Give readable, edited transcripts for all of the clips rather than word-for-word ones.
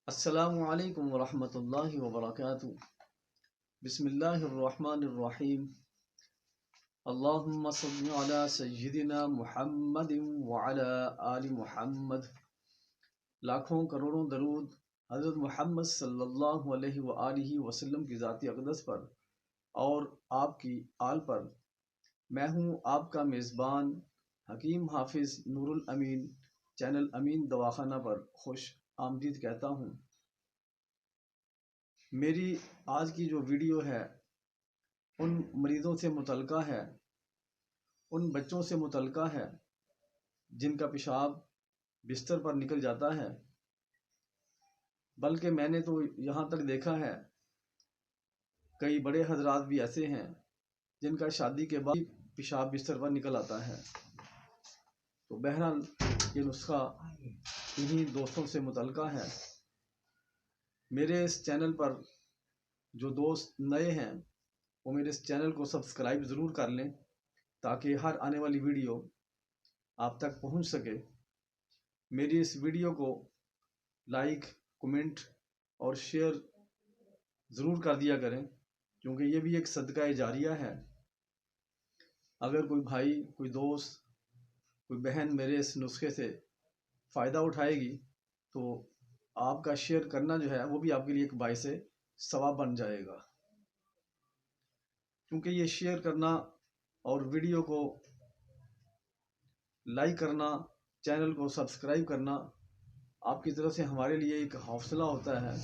السلام علیکم ورحمۃ اللہ وبرکاتہ۔ بسم اللہ الرحمن الرحیم۔ اللہم صل علی سیدنا محمد وعلی آل محمد۔ لاکھوں کروڑوں درود حضرت محمد صلی اللہ علیہ وآلہ وسلم کی ذات اقدس پر اور آپ کی آل پر۔ میں ہوں آپ کا میزبان حکیم حافظ نور الامین، چینل امین دواخانہ پر خوش آمدید کہتا ہوں۔ میری آج کی جو ویڈیو ہے ان مریضوں سے متعلقہ ہے، ان بچوں سے متعلقہ ہے جن کا پیشاب بستر پر نکل جاتا ہے، بلکہ میں نے تو یہاں تک دیکھا ہے کئی بڑے حضرات بھی ایسے ہیں جن کا شادی کے بعد پیشاب بستر پر نکل آتا ہے۔ تو بہرحال یہ نسخہ انہی دوستوں سے متعلقہ ہے۔ میرے اس چینل پر جو دوست نئے ہیں وہ میرے اس چینل کو سبسکرائب ضرور کر لیں تاکہ ہر آنے والی ویڈیو آپ تک پہنچ سکے۔ میری اس ویڈیو کو لائک، کمنٹ اور شیئر ضرور کر دیا کریں، کیونکہ یہ بھی ایک صدقہ جاریہ ہے۔ اگر کوئی بھائی، کوئی دوست، کوئی بہن میرے اس نسخے سے فائدہ اٹھائے گی تو آپ کا شیئر کرنا جو ہے وہ بھی آپ کے لیے ایک باعث ثواب بن جائے گا، کیونکہ یہ شیئر کرنا اور ویڈیو کو لائک کرنا، چینل کو سبسکرائب کرنا آپ کی طرف سے ہمارے لیے ایک حوصلہ ہوتا ہے،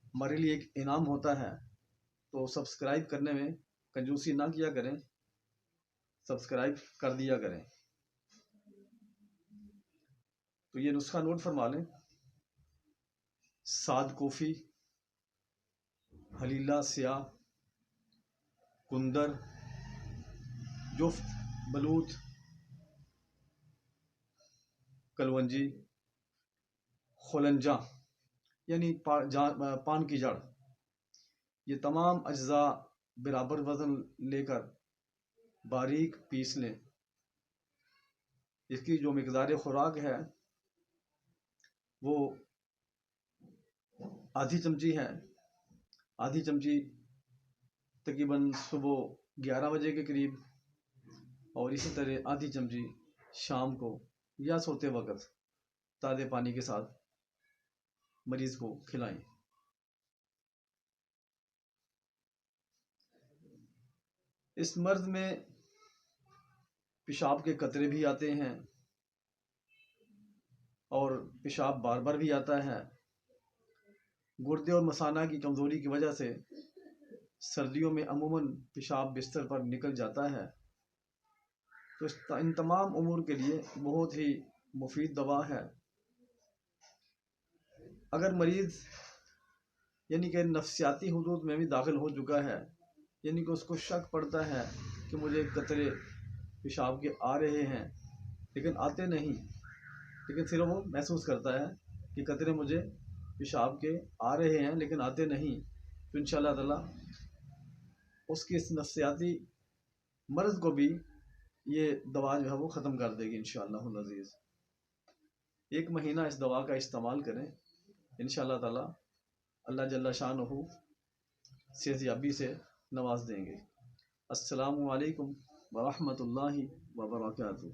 ہمارے لیے ایک انعام ہوتا ہے۔ تو سبسکرائب کرنے میں کنجوسی نہ کیا کریں، سبسکرائب کر دیا کریں۔ تو یہ نسخہ نوٹ فرما لیں: سعد کوفی، حلیلہ سیاہ، کندر، جفت بلوت، کلونجی، خلنجہ یعنی پان کی جڑ، یہ تمام اجزاء برابر وزن لے کر باریک پیس لیں۔ اس کی جو مقدار خوراک ہے وہ آدھی چمچی ہے، آدھی چمچی تقریباً صبح 11 بجے کے قریب، اور اسی طرح آدھی چمچی شام کو یا سوتے وقت تازے پانی کے ساتھ مریض کو کھلائیں۔ اس مرض میں پیشاب کے قطرے بھی آتے ہیں اور پیشاب بار بار بھی آتا ہے۔ گردے اور مثانہ کی کمزوری کی وجہ سے سردیوں میں عموماً پیشاب بستر پر نکل جاتا ہے۔ تو ان تمام امور کے لیے بہت ہی مفید دوا ہے۔ اگر مریض یعنی کہ نفسیاتی حدود میں بھی داخل ہو چکا ہے، یعنی کہ اس کو شک پڑتا ہے کہ مجھے قطرے پیشاب کے آ رہے ہیں لیکن آتے نہیں، لیکن صرف وہ محسوس کرتا ہے کہ قطرے مجھے پیشاب کے آ رہے ہیں لیکن آتے نہیں، تو انشاءاللہ تعالی اس کی اس نفسیاتی مرض کو بھی یہ دوا جو ہے وہ ختم کر دے گی انشاءاللہ العزیز۔ 1 مہینہ اس دوا کا استعمال کریں، انشاءاللہ تعالی اللہ جل شانہ صحت یابی سے نواز دیں گے۔ السلام علیکم ورحمۃ اللہ وبرکاتہ۔